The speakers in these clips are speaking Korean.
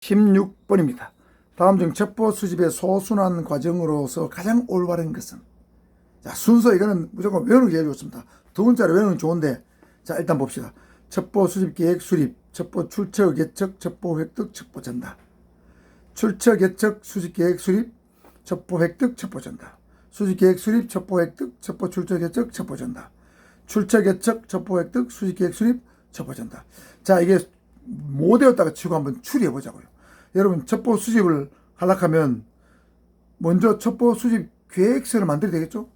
16번입니다. 다음 중 첩보 수집의 소순환 과정으로서 가장 올바른 것은? 자, 순서 이거는 무조건 외우는 게 제일 좋습니다. 두 문자로 외우는 게 좋은데, 자, 일단 봅시다. 첩보 수집 계획 수립, 첩보 출처 개척, 첩보 획득, 첩보 전달. 출처 개척, 수집 계획 수립, 첩보 획득, 첩보 전달. 수집 계획 수립, 첩보 획득, 첩보 출처 개척, 첩보 전달. 출처 개척, 첩보 획득, 수집 계획 수립, 첩보 전달. 자, 이게 못 외웠다가 치고 한번 추리해 보자고요. 여러분, 첩보 수집을 하려고 하면 먼저 첩보 수집 계획서를 만들어야 되겠죠.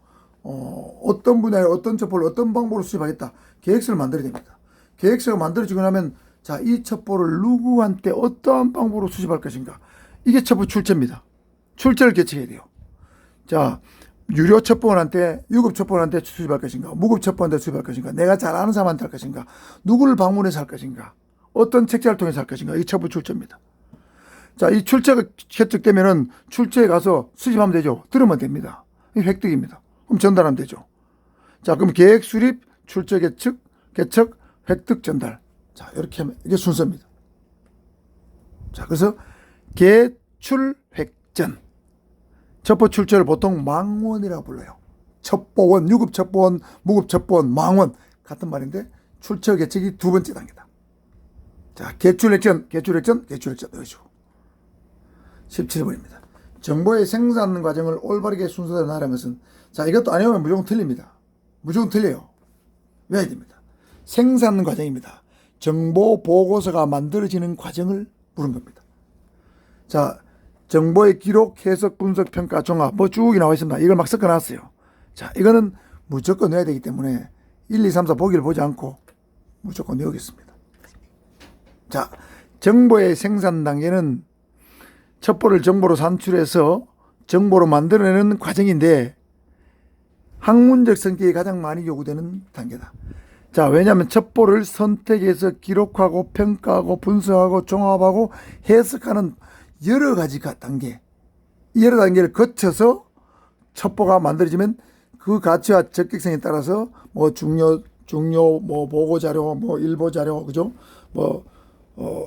어떤 분야에 어떤 첩보를 어떤 방법으로 수집하겠다, 계획서를 만들어야 됩니다. 계획서가 만들어지고 나면, 자, 이 첩보를 누구한테 어떠한 방법으로 수집할 것인가, 이게 첩보 출처입니다. 출처를 개척해야 돼요. 자, 유료 첩보원한테, 유급 첩보원한테 수집할 것인가, 무급 첩보원한테 수집할 것인가, 내가 잘 아는 사람한테 할 것인가, 누구를 방문해서 할 것인가, 어떤 책자를 통해서 할 것인가, 이 첩보 출처입니다. 자, 이 출처가 개척되면은 출처에 가서 수집하면 되죠. 들으면 됩니다. 이 획득입니다. 그럼 전달하면 되죠. 자, 그럼 계획 수립, 출처 개척, 획득, 전달. 자, 이렇게 하면 이게 순서입니다. 자, 그래서 개출, 획전. 첩보 출처를 보통 망원이라고 불러요. 첩보원, 유급 첩보원, 무급 첩보원, 망원. 같은 말인데 출처 개척이 두 번째 단계다. 자, 개출, 획전 넣으시고. 17번입니다. 정보의 생산 과정을 올바르게 순서대로 나가는 것은? 자, 이것도 안 해오면 무조건 틀립니다. 무조건 틀려요. 외워야 됩니다. 생산 과정입니다. 정보 보고서가 만들어지는 과정을 부른 겁니다. 자, 정보의 기록, 해석, 분석, 평가, 종합, 뭐 쭉 나와 있습니다. 이걸 막 섞어 놨어요. 자, 이거는 무조건 외워야 되기 때문에 1, 2, 3, 4 보기를 보지 않고 무조건 외우겠습니다. 자, 정보의 생산 단계는 첩보를 정보로 산출해서 정보로 만들어내는 과정인데, 학문적 성격이 가장 많이 요구되는 단계다. 자, 왜냐하면 첩보를 선택해서 기록하고 평가하고 분석하고 종합하고 해석하는 여러 가지 단계, 여러 단계를 거쳐서 첩보가 만들어지면 그 가치와 적격성에 따라서 뭐 중요 뭐 보고 자료, 뭐 일보 자료, 그죠?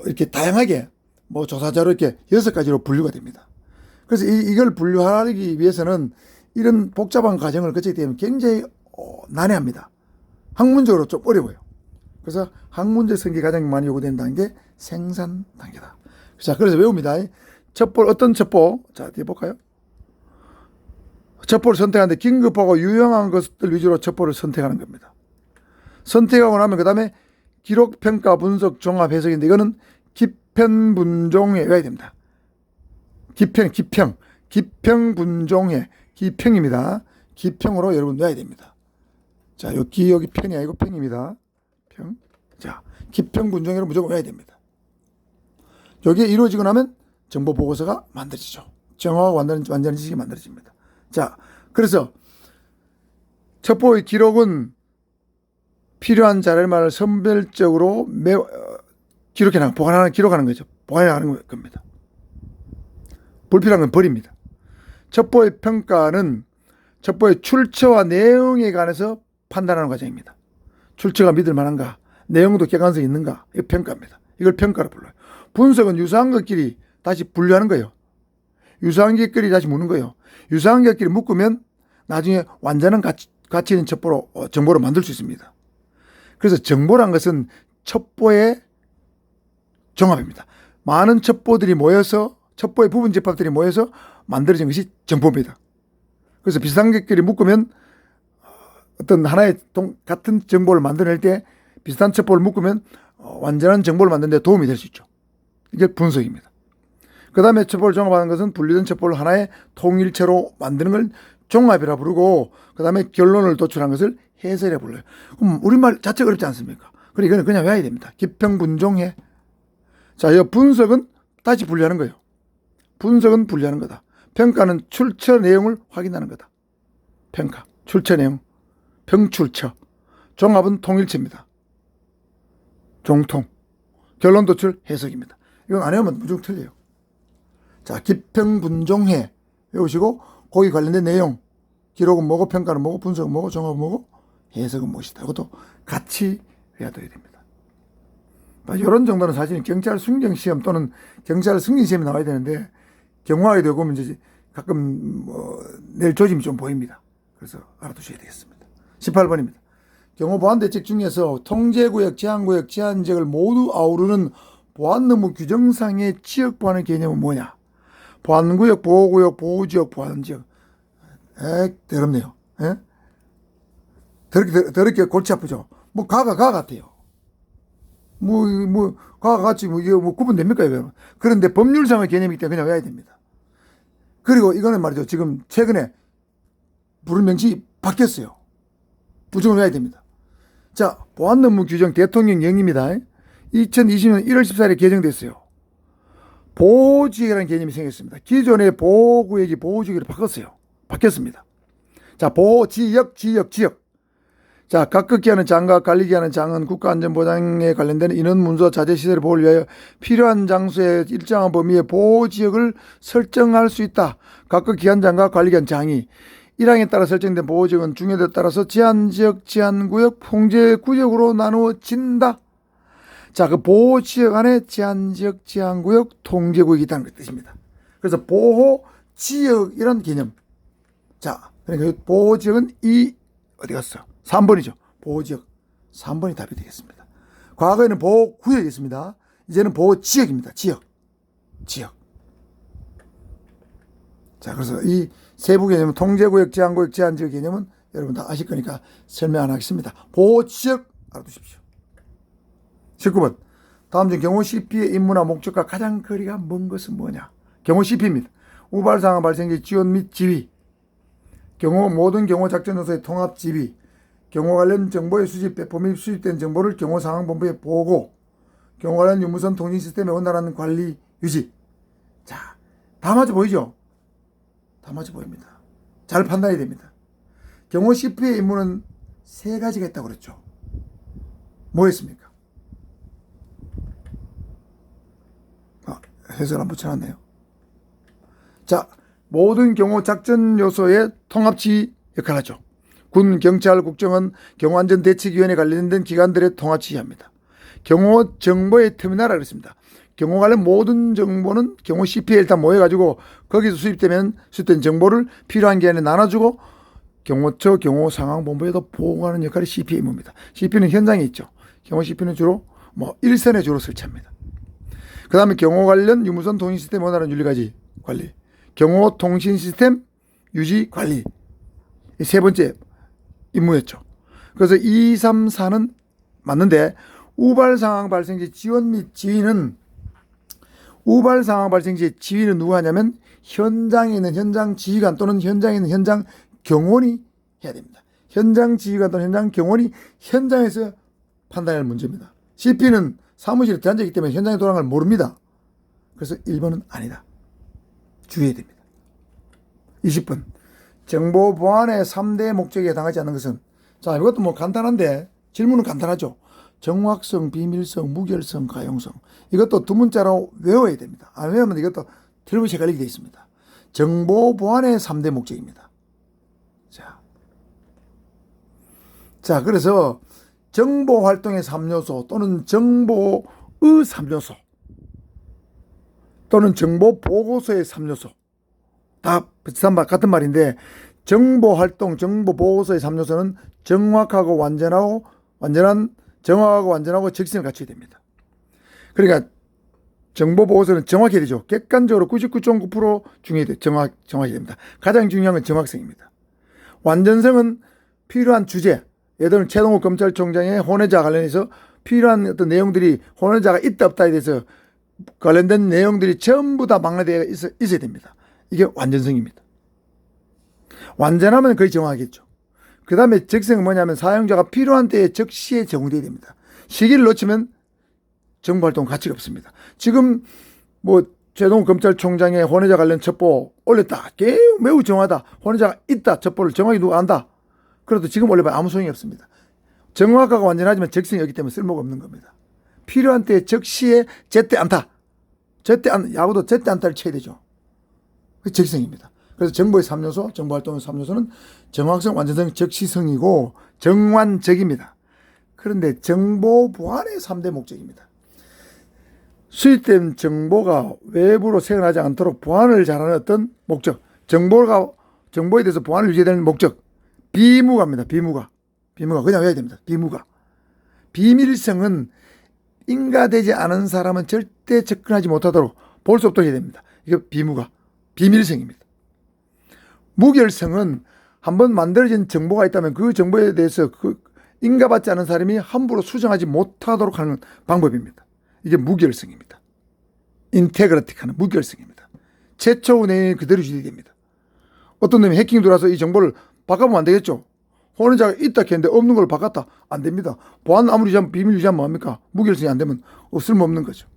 이렇게 다양하게 뭐 조사 자료, 이렇게 6가지로 분류가 됩니다. 그래서 이걸 분류하기 위해서는 이런 복잡한 과정을 거치게 되면 굉장히 난해합니다. 학문적으로 좀 어려워요. 그래서 학문적 성격이 가장 많이 요구되는 단계, 생산 단계다. 자, 그래서 외웁니다. 어떤 첩보? 자, 뒤에 볼까요? 첩보를 선택하는데 긴급하고 유용한 것들 위주로 첩보를 선택하는 겁니다. 선택하고 나면 그 다음에 기록, 평가, 분석, 종합, 해석인데, 이거는 기편분종에 외워야 됩니다. 기평분종회, 기평입니다. 기평으로 여러분 외워야 됩니다. 자, 여기 편이 아니고 평입니다. 평. 자, 기평분종회로 무조건 외워야 됩니다. 여기에 이루어지고 나면 정보 보고서가 만들어지죠. 정확하고 완전한 지식이 만들어집니다. 자, 그래서 첩보의 기록은 필요한 자료만을 선별적으로 기록하는 거죠. 보관하는 겁니다. 불필요한 건 버립니다. 첩보의 평가는 첩보의 출처와 내용에 관해서 판단하는 과정입니다. 출처가 믿을 만한가, 내용도 객관성이 있는가, 이거 평가입니다. 이걸 평가로 불러요. 분석은 유사한 것끼리 다시 분류하는 거예요. 유사한 것끼리 다시 묻는 거예요. 유사한 것끼리 묶으면 나중에 완전한 가치 있는 정보로 만들 수 있습니다. 그래서 정보란 것은 첩보의 종합입니다. 많은 첩보들이 모여서, 첩보의 부분 집합들이 모여서 만들어진 것이 정보입니다. 그래서 비슷한 것끼리 묶으면 어떤 하나의 같은 정보를 만들어낼 때 비슷한 첩보를 묶으면 완전한 정보를 만드는 데 도움이 될 수 있죠. 이게 분석입니다. 그 다음에 첩보를 종합하는 것은 분리된 첩보를 하나의 통일체로 만드는 걸 종합이라 부르고, 그 다음에 결론을 도출한 것을 해설이라 불러요. 그럼 우리말 자체가 어렵지 않습니까? 그래, 이거는 그냥 외워야 됩니다. 기평분종해. 자, 이 분석은 다시 분류하는 거예요. 분석은 분류하는 거다. 평가는 출처 내용을 확인하는 거다. 평가, 출처 내용, 평출처. 종합은 통일체입니다. 종통. 결론 도출, 해석입니다. 이건 안 외우면 무조건 틀려요. 자, 기평분종해 외우시고, 거기 관련된 내용, 기록은 뭐고, 평가는 뭐고, 분석은 뭐고, 종합은 뭐고, 해석은 무엇이다. 이것도 같이 외워둬야 됩니다. 이런 정도는 사실 경찰 순경 시험 또는 경찰 승진 시험이 나와야 되는데 경화하게 되고 보면 이제 가끔 낼 조짐이 좀 보입니다. 그래서 알아두셔야 되겠습니다. 18번입니다. 경호 보안 대책 중에서 통제구역, 제한구역, 제한지역을 모두 아우르는 보안 의무 규정상의 지역 보안의 개념은 뭐냐? 보안구역, 보호구역, 보호지역, 보안지역. 더럽네요. 에? 더럽게 골치 아프죠. 가가 같아요. 가가 같이 이게 구분됩니까, 이거? 그런데 법률상의 개념이기 때문에 그냥 외워야 됩니다. 그리고 이거는 말이죠. 지금 최근에 부른 명칭이 바뀌었어요. 무조건 외워야 됩니다. 자, 보안 업무 규정 대통령령입니다. 2020년 1월 14일에 개정됐어요. 보호지역이라는 개념이 생겼습니다. 기존의 보호구역이 보호지역으로 바뀌었습니다. 자, 보호지역, 지역. 자, 각각 기하는 장과 관리 기하는 장은 국가안전보장에 관련된 인원 문서 자재시설의 보호를 위하여 필요한 장소에 일정한 범위의 보호지역을 설정할 수 있다. 각각 기한 장과 관리 기한 장이 1항에 따라 설정된 보호지역은 중요도에 따라서 제한지역, 제한구역, 통제구역으로 나누어진다. 자, 그 보호지역 안에 제한지역, 제한구역, 통제구역이 있다는 뜻입니다. 그래서 보호지역이란 개념. 자, 그러니까 보호지역은 어디 갔어? 3번이죠. 보호지역. 3번이 답이 되겠습니다. 과거에는 보호구역이 있습니다. 이제는 보호지역입니다. 지역. 자, 그래서 이 세부 개념은 통제구역, 제한구역, 제한지역 개념은 여러분 다 아실 거니까 설명 안 하겠습니다. 보호지역 알아두십시오. 19번. 다음 중 경호 CP의 임무나 목적과 가장 거리가 먼 것은 뭐냐? 경호 CP입니다. 우발 상황 발생 시 지원 및 지휘. 모든 경호 작전 요소의 통합 지휘. 경호 관련 정보의 수집, 배포 및 수집된 정보를 경호 상황본부에 보고. 경호 관련 유무선 통신 시스템에 원활한 관리, 유지. 자, 다 맞아 보이죠? 다 맞아 보입니다. 잘 판단해야 됩니다. 경호 CP의 임무는 3가지가 있다고 그랬죠. 뭐였습니까? 해설 안 붙여놨네요. 자, 모든 경호 작전 요소의 통합치 역할을 하죠. 군, 경찰, 국정원, 경호안전대책위원회 관련된 기관들의 통합치합니다. 경호 정보의 터미널이라고 그랬습니다. 경호 관련 모든 정보는 경호 CP에 일단 모여가지고 거기서 수집된 정보를 필요한 기관에 나눠주고 경호처 경호상황본부에도 보고하는 역할이 CP의 임무입니다. CP는 현장에 있죠. 경호 CP는 주로 일선에 주로 설치합니다. 그 다음에 경호 관련 유무선 통신 시스템 원활한 윤리까지 관리, 경호 통신 시스템 유지 관리, 이 3번째 임무였죠. 그래서 2, 3, 4는 맞는데 우발 상황 발생 시 지원 및 지휘는 우발 상황 발생 시 지휘는 누가 하냐면 현장에 있는 현장 지휘관 또는 현장에 있는 현장 경호원이 해야 됩니다. 현장 지휘관 또는 현장 경호원이 현장에서 판단할 문제입니다. CP는 사무실에 들어앉아있기 때문에 현장에 돌아간 걸 모릅니다. 그래서 1번은 아니다. 주의해야 됩니다. 20번. 정보 보안의 3대 목적에 해당하지 않는 것은, 자, 이것도 간단한데 질문은 간단하죠. 정확성, 비밀성, 무결성, 가용성. 이것도 두 문자로 외워야 됩니다. 안 외우면 이것도 틀림없이 헷갈리게 되어 있습니다. 정보 보안의 3대 목적입니다. 자, 그래서 정보 활동의 3요소 또는 정보의 3요소 또는 정보 보고서의 3요소 다 같은 말인데 정보 활동, 정보 보고서의 3요소는 정확하고 완전하고 적성을 갖춰야 됩니다. 그러니까 정보 보고서는 정확해야 되죠. 객관적으로 99.9% 중요해야 돼요. 정확해야 됩니다. 가장 중요한 건 정확성입니다. 완전성은 필요한 주제, 예를 들면 최동욱 검찰총장의 혼외자 관련해서 필요한 어떤 내용들이 혼외자가 있다 없다에 대해서 관련된 내용들이 전부 다 망라되어 있어야 됩니다. 이게 완전성입니다. 완전하면 거의 정확하겠죠. 그 다음에 적성은 뭐냐면 사용자가 필요한 때에 적시에 제공되어야 됩니다. 시기를 놓치면 정보활동 가치가 없습니다. 지금 최동욱 검찰총장의 혼외자 관련 첩보 올렸다. 매우 정확하다. 혼외자가 있다. 첩보를 정확히 누가 안다. 그래도 지금 올려봐야 아무 소용이 없습니다. 정확하고 완전하지만 적성이 없기 때문에 쓸모가 없는 겁니다. 필요한 때에 적시에 제때 안타. 야구도 제때 안타를 쳐야 되죠. 그게 적성입니다. 그래서 정보의 3요소, 정보활동의 3요소는 정확성, 완전성, 적시성이고 정완적입니다. 그런데 정보 보안의 3대 목적입니다. 수집된 정보가 외부로 새어나지 않도록 보안을 잘하는 어떤 목적, 정보에 대해서 보안을 유지해야 되는 목적, 비무가입니다. 비무가 그냥 외워야 됩니다. 비밀성은 인가되지 않은 사람은 절대 접근하지 못하도록 볼 수 없도록 해야 됩니다. 이게 비밀성입니다. 무결성은 한번 만들어진 정보가 있다면 그 정보에 대해서 인가받지 않은 사람이 함부로 수정하지 못하도록 하는 방법입니다. 이게 무결성입니다. 인테그리티하는 무결성입니다. 최초 내용이 그대로 유지됩니다. 어떤 놈이 해킹 들어와서 이 정보를 바꿔보면 안 되겠죠. 혼자가 있다 했는데 없는 걸 바꿨다. 안 됩니다. 보안 아무리 비밀 유지하면 뭐합니까? 무결성이 안 되면 쓸모없는 거죠.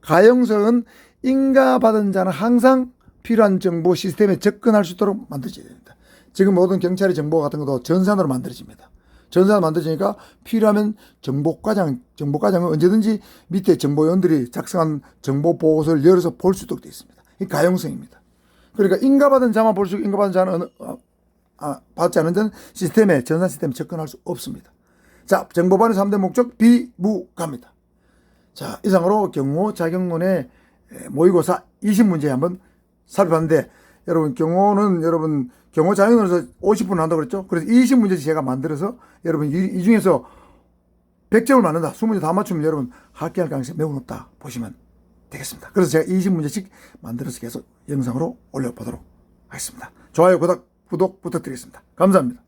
가용성은 인가받은 자는 항상 필요한 정보 시스템에 접근할 수 있도록 만들어져야 됩니다. 지금 모든 경찰의 정보 같은 것도 전산으로 만들어집니다. 전산으로 만들어지니까 필요하면 정보과장은 언제든지 밑에 정보위원들이 작성한 정보 보고서를 열어서 볼 수 있도록 되어 있습니다. 이 가용성입니다. 그러니까 인가받은 자만 볼 수 있고 인가받은 자는 받지 않은 자는 전산 시스템에 접근할 수 없습니다. 자, 정보반의 3대 목적 비무가입니다. 자, 이상으로 경호 자격론의 모의고사 20문제 한번 살펴봤는데, 여러분 경호 자격론에서 50분 한다고 그랬죠? 그래서 20문제씩 제가 만들어서 여러분 이 중에서 100점을 맞는다. 20문제 다 맞추면 여러분 합격할 가능성이 매우 높다 보시면 되겠습니다. 그래서 제가 20문제씩 만들어서 계속 영상으로 올려보도록 하겠습니다. 좋아요, 구독 부탁드리겠습니다. 감사합니다.